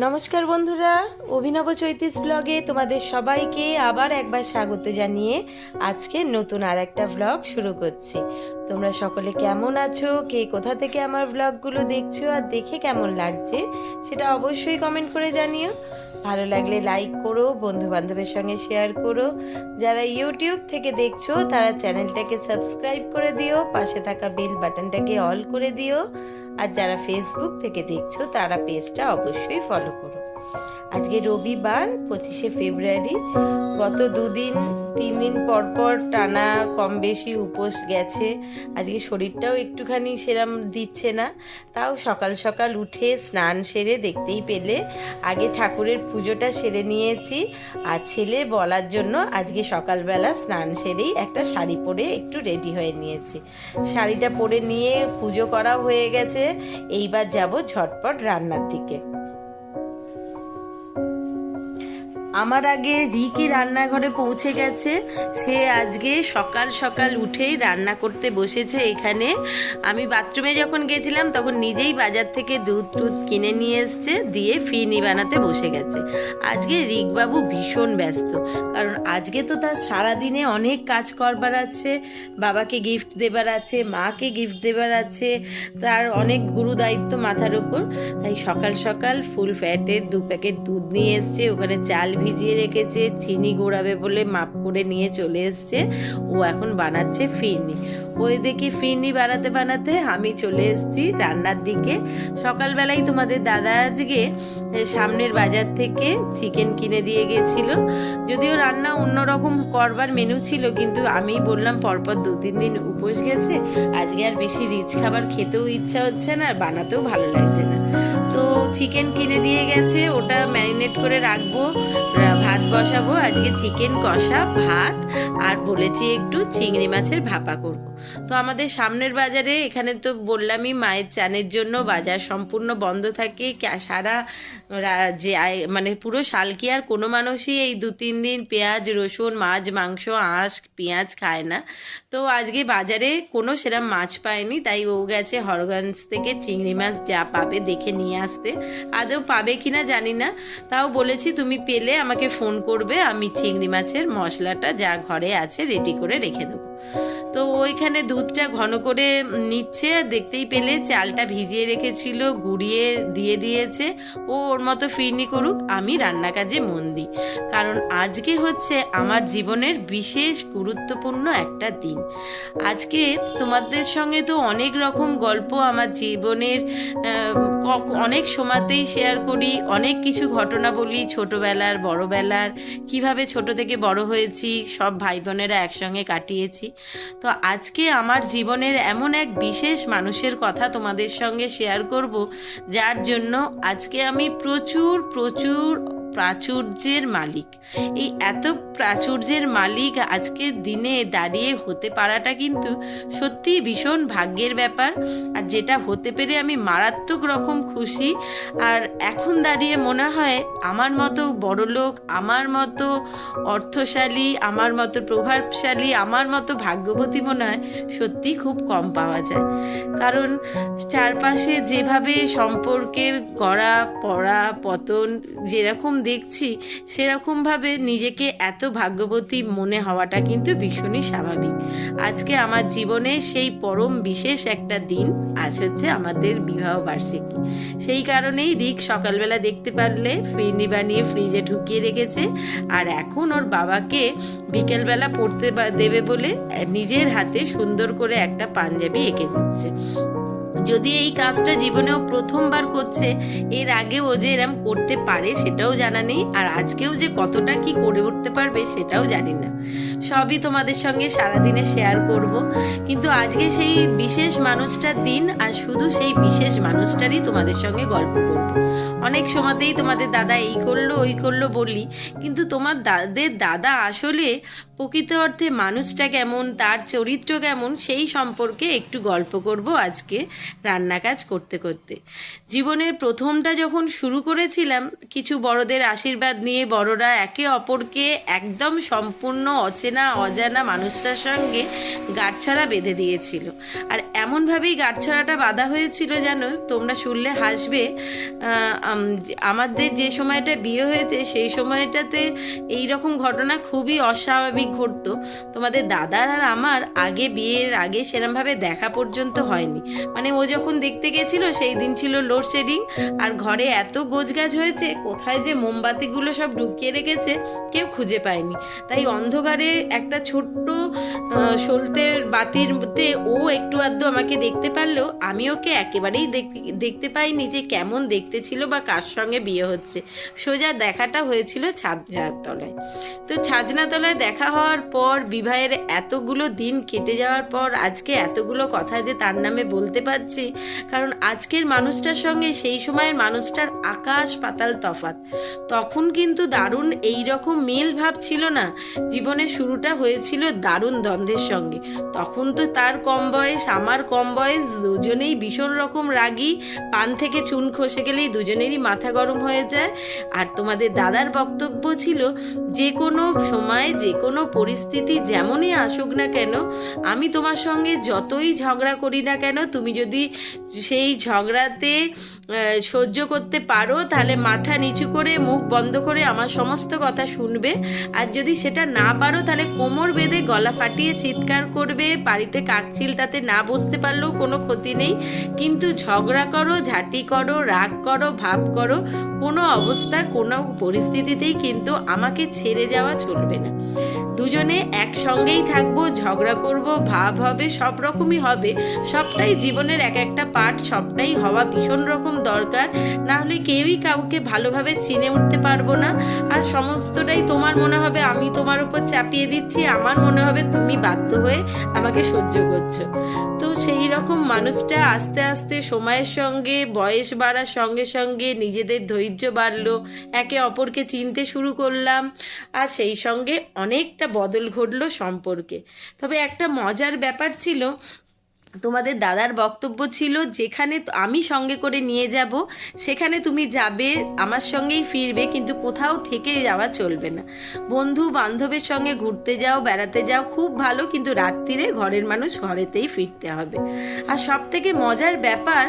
নমস্কার বন্ধুরা, অভিনব চৈতিস ব্লগে তোমাদের সবাইকে আবার একবার স্বাগত জানিয়ে আজকে নতুন আর একটা ব্লগ শুরু করছি। তোমরা সকলে কেমন আছো, কে কোথা থেকে আমার ব্লগগুলো দেখছো আর দেখে কেমন লাগছে সেটা অবশ্যই কমেন্ট করে জানিও। ভালো লাগলে লাইক করো, বন্ধু বান্ধবের সঙ্গে শেয়ার করো। যারা ইউটিউব থেকে দেখছো তারা চ্যানেলটাকে সাবস্ক্রাইব করে দিও, পাশে থাকা বেল বাটনটাকে অল করে দিও। আর যারা ফেসবুক থেকে দেখছো তারা পেজটা অবশ্যই ফলো করো। আজকে রবিবার 25শে ফেব্রুয়ারি। গত 2-3 দিন পর টানা কম বেশি উপোস গেছে। আজকে শরীরটাও একটুখানি সেরম দিচ্ছে না, তাও সকাল সকাল উঠে স্নান সেরে দেখতেই পেলে আগে ঠাকুরের পুজোটা সেরে নিয়েছি। আর ছেলে বলার জন্য আজকে সকালবেলা স্নান সেরেই একটা শাড়ি পরে একটু রেডি হয়ে নিয়েছি। শাড়িটা পরে নিয়ে পুজো করা হয়ে গেছে, এইবার যাব ঝটপট রান্নার দিকে। আমার আগে রিকি রান্নাঘরে পৌঁছে গেছে। সে আজকে সকাল সকাল উঠেই রান্না করতে বসেছে। এখানে আমি বাথরুমে যখন গেছিলাম তখন নিজেই বাজার থেকে দুধ কিনে নিয়ে এসছে, দিয়ে ফিরনি বানাতে বসে গেছে। আজকে রিকবাবু ভীষণ ব্যস্ত, কারণ আজকে তো তার সারাদিনে অনেক কাজ করবার আছে। বাবাকে গিফট দেবার আছে, মাকে গিফট দেবার আছে, তার অনেক গুরু দায়িত্ব মাথার উপর। তাই সকাল সকাল ফুল ফ্যাটের 2 প্যাকেট দুধ নিয়ে এসছে, ওখানে চাল ভিজিয়ে রেখেছে, চিনি গোড়াবে বলে মাপ করে নিয়ে চলে এসছে। ও এখন বানাচ্ছে ফিরনি। ওই দেখি ফিরনি বানাতে বানাতে আমি চলে এসেছি রান্নার দিকে। সকালবেলায় তোমাদের দাদা আজকে সামনের বাজার থেকে চিকেন কিনে দিয়ে গেছিল। যদিও রান্না অন্যরকম করবার মেনু ছিল, কিন্তু আমি বললাম পরপর 2-3 দিন উপোস গেছে, আজকে আর বেশি রিচ খাবার খেতেও ইচ্ছা হচ্ছে না আর বানাতেও ভালো লাগছে না। তো চিকেন কিনে দিয়ে গেছে, ওটা ম্যারিনেট করে রাখবো, ভাত বসাবো। আজকে চিকেন কষা ভাত আর বলেছি একটু চিংড়ি মাছের ভাপা করব। তো আমাদের সামনের বাজারে, এখানে তো বললামই মায়ের চানের জন্য বাজার সম্পূর্ণ বন্ধ থাকে সারা যে মানে পুরো সাল কি আর কোনো মানুষই এই 2-3 দিন পেঁয়াজ রসুন মাছ মাংস আঁশ পেঁয়াজ খায় না। তো আজকে বাজারে কোনো সেরকম মাছ পায়নি, তাই ও গেছে হরগঞ্জ থেকে চিংড়ি মাছ যা পাবে দেখে নিয়ে আসতে। আদৌ পাবে কিনা জানি না, তাও বলেছি তুমি পেলে আমাকে ফোন করবে, আমি চিংড়ি মাছের মশলাটা যা ঘরে আছে রেডি করে রেখে দেবো। তো ওইখানে দুধটা ঘন করে নিচ্ছে, দেখতেই পেলে চালটা ভিজিয়ে রেখেছিল, গুঁড়িয়ে দিয়ে দিয়েছে। ও ওর মতো ফিরনি করুক, আমি রান্না কাজে মন দিই। কারণ আজকে হচ্ছে আমার জীবনের বিশেষ গুরুত্বপূর্ণ একটা দিন। আজকে তোমাদের সঙ্গে তো অনেক রকম গল্প আমার জীবনের অনেক সময়তেই শেয়ার করি, অনেক কিছু ঘটনা বলি, ছোটবেলার বড়বেলার, কিভাবে ছোট থেকে বড় হয়েছি, সব ভাই বোনেরা একসঙ্গে কাটিয়েছি। তো আজকে আমার জীবনের এমন এক বিশেষ মানুষের কথা তোমাদের সঙ্গে শেয়ার করব, যার জন্য আজকে আমি প্রচুর প্রাচুর্যের মালিক। এই এত প্রাচুর্যের মালিক আজকের দিনে দাঁড়িয়ে হতে পারাটা কিন্তু সত্যি ভীষণ ভাগ্যের ব্যাপার। আর যেটা হতে পেরে আমি মারাত্মক রকম খুশি। আর এখন দাঁড়িয়ে মনে হয় আমার মতো বড়লোক, আমার মতো অর্থশালী, আমার মতো প্রভাবশালী, আমার মতো ভাগ্যবতী মনে হয় সত্যি খুব কম পাওয়া যায়। কারণ চারপাশে যেভাবে সম্পর্কের গড়া পড়া পতন যেরকম দেখছি, সেরকমভাবে নিজেকে এত ভাগ্যবতী মনে হওয়াটা কিন্তু ভীষণই স্বাভাবিক। আজকে আমার জীবনে সেই পরম বিশেষ একটা দিন, আজ হচ্ছে আমাদের বিবাহ বার্ষিকী। সেই কারণেই রিক সকালবেলা দেখতে পারলে ফিরনি বানিয়ে ফ্রিজে ঢুকিয়ে রেখেছে, আর এখন ওর বাবাকে বিকেলবেলা পড়তে দেবে বলে নিজের হাতে সুন্দর করে একটা পাঞ্জাবি এঁকে দিচ্ছে। যদি এই কাজটা জীবনেও প্রথমবার করছে, এর আগে ও যে এরম করতে পারে সেটাও জানা নেই, আর আজকেও যে কতটা কি করে উঠতে পারবে সেটাও জানি না। সবই তোমাদের সঙ্গে সারাদিনে শেয়ার করব, কিন্তু আজকে সেই বিশেষ মানুষটার দিন, আর শুধু সেই বিশেষ মানুষটারই তোমাদের সঙ্গে গল্প করব। অনেক সময়তেই তোমাদের দাদা এই করলো ওই করলো বলি, কিন্তু তোমার দাদা আসলে প্রকৃত অর্থে মানুষটা কেমন, তার চরিত্র কেমন, সেই সম্পর্কে একটু গল্প করব আজকে। রান্না কাজ করতে করতে। জীবনের প্রথমটা যখন শুরু করেছিলাম, কিছু বড়দের আশীর্বাদ নিয়ে বড়রা একে অপরকে একদম সম্পূর্ণ অচেনা অজানা মানুষটার সঙ্গে গাঁটছড়া বেঁধে দিয়েছিল। আর এমনভাবেই গাঁটছড়াটা বাঁধা হয়েছিল, জানো, তোমরা শুনলে হাসবে। আমাদের যে সময়টা বিয়ে হয়েছে সেই সময়টাতে এই রকম ঘটনা খুবই অস্বাভাবিক ঘটতো। তোমাদের দাদার আর আমার আগে, বিয়ের আগে সেরমভাবে দেখা পর্যন্ত হয়নি। মানে ও যখন দেখতে গেছিল সেই দিন ছিল লোডশেডিং, আর ঘরে এত গোছগাছ হয়েছে, কোথায় যে মোমবাতিগুলো সব ঢুকিয়ে রেখেছে কেউ খুঁজে পায়নি। তাই অন্ধকারে একটা ছোট্ট সলতের বাতির মধ্যে ও একটু আধটু আমাকে দেখতে পারলেও আমি ওকে একেবারেই দেখতে পাইনি যে কেমন দেখতে ছিল বা কার সঙ্গে বিয়ে হচ্ছে। সোজা দেখাটা হয়েছিল ছাদনার তলায়। তো ছাদনার তলায় দেখা হওয়ার পর, বিবাহের এতগুলো দিন কেটে যাওয়ার পর আজকে এতগুলো কথা যে তার নামে বলতে পারছি, কারণ আজকের মানুষটার সঙ্গে সেই সময়ের মানুষটার আকাশ পাতাল তফাৎ। তখন কিন্তু দারুণ এইরকম মিল ভাব ছিল না। জীবনের শুরুটা হয়েছিল দারুণ দ্বন্দ্বের সঙ্গে। তখন তো তার কম বয়স, আমার কম বয়স, দুজনেই ভীষণ রকম রাগী। পান থেকে চুন খসে গেলেই দুজনেরই মাথা গরম হয়ে যায়। আর তোমাদের দাদার বক্তব্য ছিল, যে কোনো সময় যে কোনো পরিস্থিতি যেমনই আসুক না কেন, আমি তোমার সঙ্গে যতই ঝগড়া করি না কেন, তুমি যদি সেই ঝগড়াতে সহ্য করতে পারো তাহলে মাথা নিচু করে মুখ বন্ধ করে আমার সমস্ত কথা শুনবে, আর যদি সেটা না পারো তাহলে কোমর বেঁধে গলা ফাটিয়ে চিৎকার করবে। বাড়িতে কাকচিল তাতে না বসতে পারলেও কোনো ক্ষতি নেই, কিন্তু ঝগড়া করো, ঝাঁটি করো, রাগ করো, ভাব করো, কোনো অবস্থা কোনো পরিস্থিতিতেই কিন্তু আমাকে ছেড়ে যাওয়া চলবে না। দুজনে একসঙ্গেই থাকবো, ঝগড়া করব, ভাব হবে, সব রকমই হবে। সবটাই জীবনের এক একটা পার্ট, সবটাই হওয়া ভীষণ রকম দরকার। না হলে কেউই কাউকে ভালোভাবে চিনে উঠতে পারবো না। আর সমস্তটাই তোমার মনে হবে আমি তোমার উপর চাপিয়ে দিচ্ছি, আমার মনে হবে তুমি বাধ্য হয়ে আমাকে সহ্য করছো। তো সেই রকম মানুষটা আস্তে আস্তে সময়ের সঙ্গে, বয়স বাড়ার সঙ্গে সঙ্গে নিজেদের ধৈর্য বাড়লো, একে অপরকে চিনতে শুরু করলাম, আর সেই সঙ্গে অনেকটা বদল ঘটলো সম্পর্কে। তবে একটা মজার ব্যাপার ছিল, তোমাদের দাদার বক্তব্য ছিল, যেখানে আমি সঙ্গে করে নিয়ে যাব সেখানে তুমি যাবে, আমার সঙ্গেই ফিরবে, কিন্তু কোথাও থেকে যাওয়া চলবে না। বন্ধু বান্ধবের সঙ্গে ঘুরতে যাও, বেড়াতে যাও, খুব ভালো, কিন্তু রাত্রিরে ঘরের মানুষ ঘরেতেই ফিরতে হবে। আর সব থেকে মজার ব্যাপার,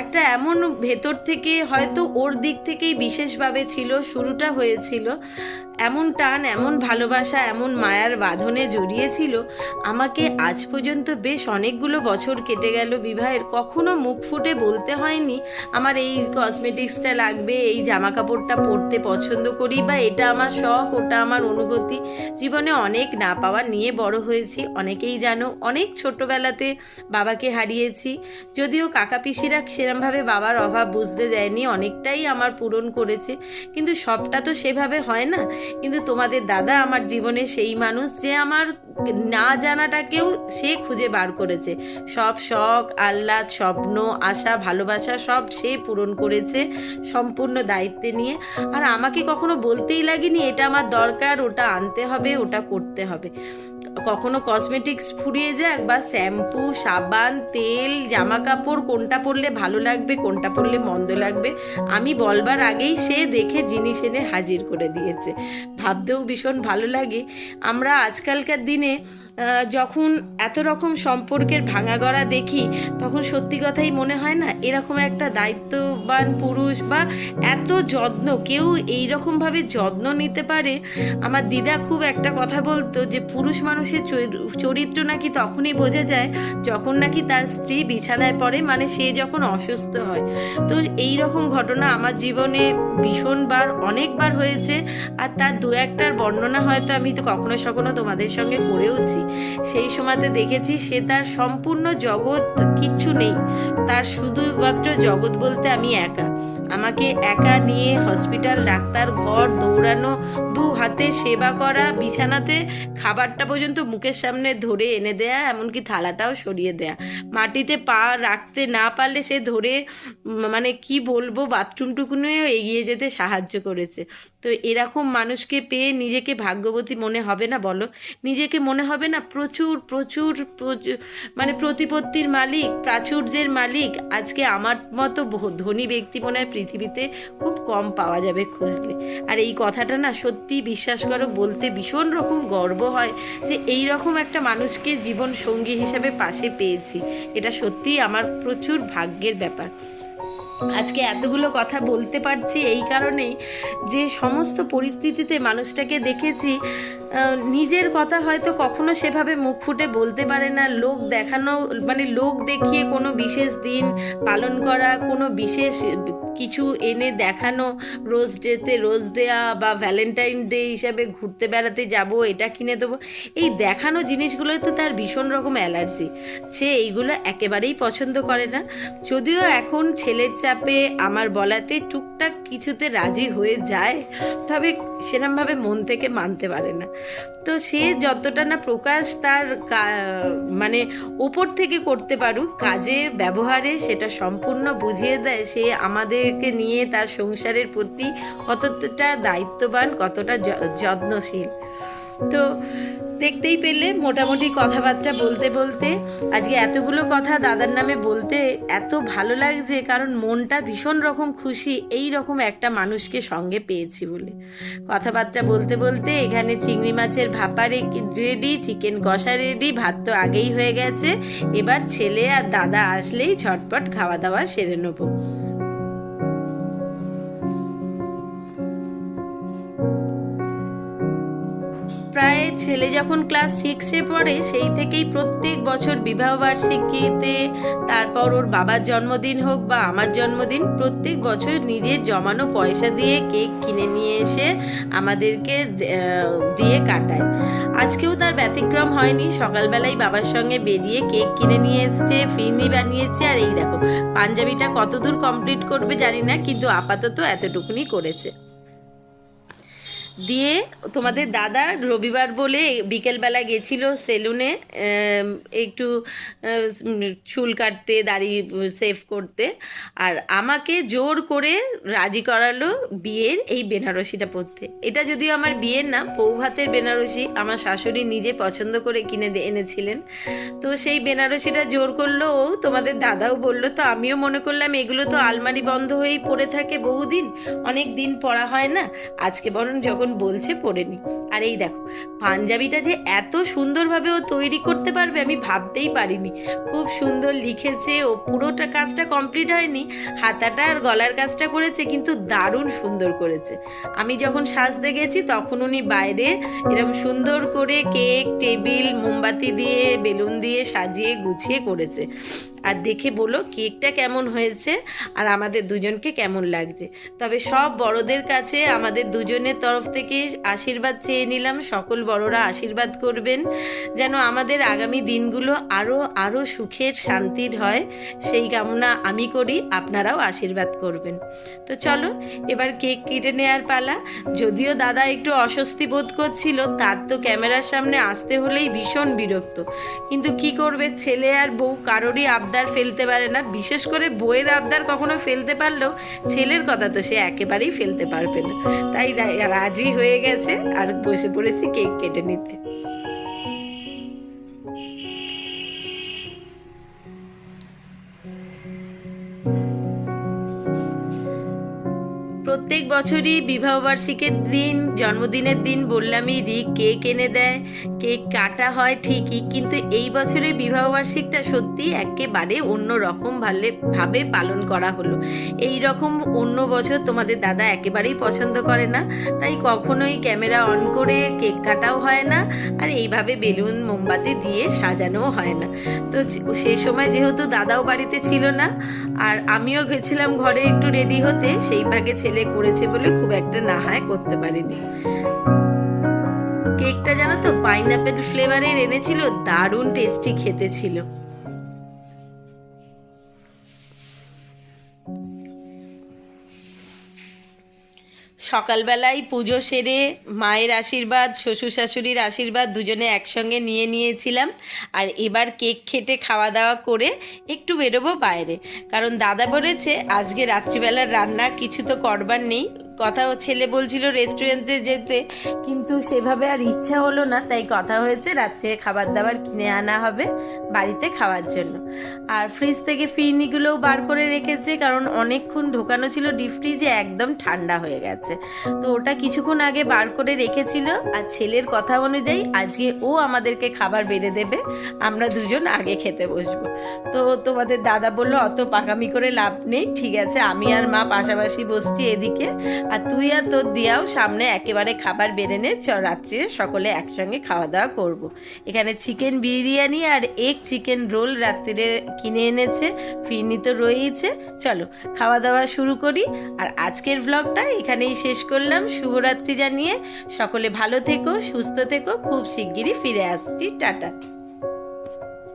একটা এমন ভেতর থেকে হয়তো ওর দিক থেকেই বিশেষভাবে ছিল, শুরুটা হয়েছিল এমন টান, এমন ভালোবাসা, এমন মায়ার বাঁধনে জড়িয়েছিল আমাকে। আজ পর্যন্ত বেশ অনেকগুলো বছর কেটে গেল বিবাহের, কখনো মুখ ফুটে বলতে হয়নি আমার এই কসমেটিক্সটা লাগবে, এই জামা কাপড়টা পরতে পছন্দ করি, বা এটা আমার শখ, ওটা আমার অনুভূতি। জীবনে অনেক না পাওয়া নিয়ে বড় হয়েছি, অনেকেই জানো। অনেক ছোটবেলাতে বাবাকে হারিয়েছি, যদিও কাকা পিসিরা সেরমভাবে বাবার অভাব বুঝতে দেয়নি, অনেকটাই আমার পূরণ করেছে, কিন্তু সবটা তো সেভাবে হয় না। কিন্তু তোমাদের দাদা আমার জীবনে সেই মানুষ যে আমার না জানাটাকেও সে খুঁজে বার করেছে। সব শখ, আহ্লাদ, স্বপ্ন, আশা, ভালোবাসা সব সে পূরণ করেছে সম্পূর্ণ দায়িত্বে নিয়ে। আর আমাকে কখনো বলতেই লাগেনি এটা আমার দরকার, ওটা আনতে হবে, ওটা করতে হবে। কখনো কসমেটিক্স ফুরিয়ে যাক, বা শ্যাম্পু, সাবান, তেল, জামা কাপড় কোনটা পরলে ভালো লাগবে, কোনটা পরলে মন্দ লাগবে, আমি বলবার আগেই সে দেখে জিনিস এনে হাজির করে দিয়েছে। ভাবতেও ভীষণ ভালো লাগে। আমরা আজকালকার দিনে যখন এত রকম সম্পর্কের ভাঙাগড়া দেখি, তখন সত্যি কথাই মনে হয় না এরকম একটা দায়িত্ববান পুরুষ বা এত যত্ন কেউ এইরকমভাবে যত্ন নিতে পারে। আমার দিদা খুব একটা কথা বলতো যে পুরুষ মানুষের চরিত্র নাকি তখনই বোঝা যায় যখন নাকি তার স্ত্রী বিছানায় পড়ে, মানে সে যখন অসুস্থ হয়। তো এই রকম ঘটনা আমার জীবনে ভীষণবার, অনেকবার হয়েছে। আর তার দু একটার বর্ণনা হয়তো আমি তো কখনো সখনো তোমাদের সঙ্গে করেওছি। সেই সময়তে দেখেছি সে তার সম্পূর্ণ জগৎ, কিচ্ছু নেই, তার শুধুমাত্র জগৎ বলতে আমি একা। আমাকে একা নিয়ে হসপিটাল, ডাক্তার, ঘর দৌড়ানো, দু হাতে সেবা করা, বিছানাতে খাবারটা পর্যন্ত মুখের সামনে ধরে এনে দেয়া, এমনকি থালাটাও সরিয়ে দেয়া, মাটিতে পা রাখতে না পারলে সে ধরে মানে কি বলবো বাথরুমটুকুনিও এগিয়ে যেতে সাহায্য করেছে। তো এরকম মানুষকে পেয়ে নিজেকে ভাগ্যবতী মনে হবে না বলো? নিজেকে মনে হবে না প্রচুর প্রচুর মানে প্রতিপত্তির মালিক, প্রাচুর্যের মালিক? আজকে আমার মতো ধনী ব্যক্তি মনে হয় পৃথিবীতে খুব কম পাওয়া যাবে খুঁজলে। আর এই কথাটা না সত্যি বিশ্বাস করো বলতে ভীষণ রকম গর্ব হয় যে এই রকম একটা মানুষকে জীবন সঙ্গী হিসাবে পাশে পেয়েছি। এটা সত্যিই আমার প্রচুর ভাগ্যের ব্যাপার। আজকে এতগুলো কথা বলতে পারছি এই কারণেই যে সমস্ত পরিস্থিতিতে মানুষটাকে দেখেছি নিজের কথা হয়তো কখনো সেভাবে মুখ ফুটে বলতে পারে না, লোক দেখানো মানে লোক দেখিয়ে কোনো বিশেষ দিন পালন করা, কোনো বিশেষ কিছু এনে দেখানো, রোজ ডেতে রোজ দেয়া বা ভ্যালেন্টাইন ডে হিসাবে ঘুরতে বেড়াতে যাব, এটা কিনে দেবো, এই দেখানো জিনিসগুলোতে তার ভীষণ রকম অ্যালার্জি। সে এইগুলো একেবারেই পছন্দ করে না। যদিও এখন ছেলের চাপে আমার বলাতে টুকটাক কিছুতে রাজি হয়ে যায়, তবে সেরকমভাবে মন থেকে মানতে পারে না। তো সে যতটা না প্রকাশ তার মানে ওপর থেকে করতে পারুক, কাজে ব্যবহারে সেটা সম্পূর্ণ বুঝিয়ে দেয় সে আমাদেরকে নিয়ে তার সংসারের প্রতি কতটা দায়িত্ববান, কতটা যত্নশীল। তো দেখতেই পেলে মোটামুটি কথাবার্তা বলতে বলতে আজকে এতগুলো কথা দাদার নামে বলতে এত ভালো লাগছে, কারণ মনটা ভীষণ রকম খুশি এই রকম একটা মানুষকে সঙ্গে পেয়েছি বলে। কথাবার্তা বলতে বলতে এখানে চিংড়ি মাছের ভাপা রেডি, চিকেন কষা রেডি, ভাত তো আগেই হয়ে গেছে। এবার ছেলে আর দাদা আসলেই ঝটপট খাওয়া দাওয়া সেরে নেবো। প্রায় ছেলে যখন ক্লাস 6-এ পড়ে সেই থেকেই প্রত্যেক বছর বিবাহবার্ষিকীতে, তারপর ওর বাবার জন্মদিন হোক বা আমার জন্মদিন, প্রত্যেক বছর নিজের জমানো পয়সা দিয়ে কেক কিনে নিয়ে এসে আমাদেরকে দিয়ে কাটায়। আজকেও তার ব্যতিক্রম হয়নি। সকালবেলায় বাবার সঙ্গে বেরিয়ে কেক কিনে নিয়ে এসছে, ফিরনি বানিয়েছে, আর এই দেখো পাঞ্জাবিটা কতদূর কমপ্লিট করবে জানি না, কিন্তু আপাতত এতটুকুনি করেছে। দিয়ে তোমাদের দাদা রবিবার বলে বিকেলবেলা গেছিল সেলুনে একটু চুল কাটতে, দাড়ি সেভ করতে, আর আমাকে জোর করে রাজি করালো বিয়ের এই বেনারসিটা পরতে। এটা যদিও আমার বিয়ের না, বৌভাতের বেনারসি, আমার শাশুড়ি নিজে পছন্দ করে কিনে এনেছিলেন। তো সেই বেনারসিটা জোর করলো ও, তোমাদের দাদাও বললো। তো আমিও মনে করলাম এগুলো তো আলমারি বন্ধ হয়েই পড়ে থাকে বহুদিন, অনেক দিন পরা হয় না, আজকে বরং যখন বলছে পরে নি। আর এই দেখো পাঞ্জাবিটা যে এত সুন্দরভাবে ও তৈরি করতে পারবে আমি ভাবতেই পারিনি। খুব সুন্দর লিখেছে, ও পুরোটা কাজটা কমপ্লিট হয়নি, হাতাটা আর গলার কাজটা করেছে, কিন্তু দারুণ সুন্দর করেছে। আমি যখন সাজতে গেছি তখন উনি বাইরে এরকম সুন্দর করে কেক, টেবিল, মোমবাতি দিয়ে, বেলুন দিয়ে সাজিয়ে গুছিয়ে করেছে। আর দেখে বলো কেকটা কেমন হয়েছে আর আমাদের দুজনকে কেমন লাগছে। তবে সব বড়দের কাছে আমাদের দুজনের তরফ থেকে আশীর্বাদ চেয়ে নিলাম, সকল বড়রা আশীর্বাদ করবেন যেন আমাদের আগামী দিনগুলো আরও আরও সুখের, শান্তির হয়, সেই কামনা আমি করি, আপনারাও আশীর্বাদ করবেন। তো চলো এবার কেক কেটে নেওয়ার পালা। যদিও দাদা একটু অস্বস্তি বোধ করছিল, তার তো ক্যামেরার সামনে আসতে হলেই ভীষণ বিরক্ত, কিন্তু কি করবে, ছেলে আর বউ কারোরই আবদার ফেলতে পারে না। বিশেষ করে বউয়ের আবদার কখনো ফেলতে পারলেও ছেলের কথা তো সে একেবারেই ফেলতে পারবে না, তাই রাজি হয়ে গেছে আর বসে পড়েছি কেক কেটে নিতে। প্রত্যেক বছরই বিবাহবার্ষিকীর দিন, জন্মদিনের দিন বললামই রিক কেক এনে দেয়, কেক কাটা হয় ঠিকই, কিন্তু এই বছরের বিবাহবার্ষিকটা সত্যি একেবারে অন্য রকম ভাবে পালন করা হলো। এই রকম অন্য বছর তোমাদের দাদা একেবারেই পছন্দ করে না, তাই কখনোই ক্যামেরা অন করে কেক কাটাও হয় না, আর এইভাবে বেলুন মোমবাতি দিয়ে সাজানোও হয় না। তো সেই সময় যেহেতু দাদাও বাড়িতে ছিল না আর আমিও গেছিলাম ঘরে একটু রেডি হতে, সেই ভাগে ছেলে করেছে বলে খুব একটা না হয় করতে পারিনি। কেকটা জানো তো পাইনাপেল ফ্লেভারের এনেছিল, দারুণ টেস্টি খেতে ছিল। সকালবেলায় পুজো সেরে মায়ের আশীর্বাদ, শ্বশুর শাশুড়ির আশীর্বাদ দুজনে একসঙ্গে নিয়ে নিয়েছিলাম। আর এবার কেক খেটে খাওয়া দাওয়া করে একটু বেরোবো বাইরে, কারণ দাদা বলেছে আজকে রাত্রিবেলার রান্না কিছু তো করবার নেই। কথা ছেলে বলছিল রেস্টুরেন্টে যেতে, কিন্তু সেভাবে আর ইচ্ছা হলো না, তাই কথা হয়েছে রাত্রে খাবার দাবার কিনে আনা হবে বাড়িতে খাওয়ার জন্য। আর ফ্রিজ থেকে ফিরনিগুলোও বার করে রেখেছে, কারণ অনেকক্ষণ ঢোকানো ছিল ডিপ ফ্রিজে, একদম ঠান্ডা হয়ে গেছে। তো ওটা কিছুক্ষণ আগে বার করে রেখেছিল। আর ছেলের কথা অনুযায়ী আজকে ও আমাদেরকে খাবার বেড়ে দেবে, আমরা দুজন আগে খেতে বসবো। তো তোমাদের দাদা বললো অত পাকামি করে লাভ নেই, ঠিক আছে আমি আর মা পাশাপাশি বসছি এদিকে, আর তুই আর তোর দিয়াও সামনে একেবারে খাবার বেড়ে নে, রাত্রিরে সকলে একসঙ্গে খাওয়া দাওয়া করব। এখানে চিকেন বিরিয়ানি আর এগ চিকেন রোল রাত্রিরে কিনে এনেছে, ফিরনি তো রয়েইছে। চলো খাওয়া দাওয়া শুরু করি। আর আজকের ব্লগটা এখানেই শেষ করলাম, শুভরাত্রি জানিয়ে সকলে ভালো থেকো, সুস্থ থেকো, খুব শিগগিরই ফিরে আসছি, টাটা।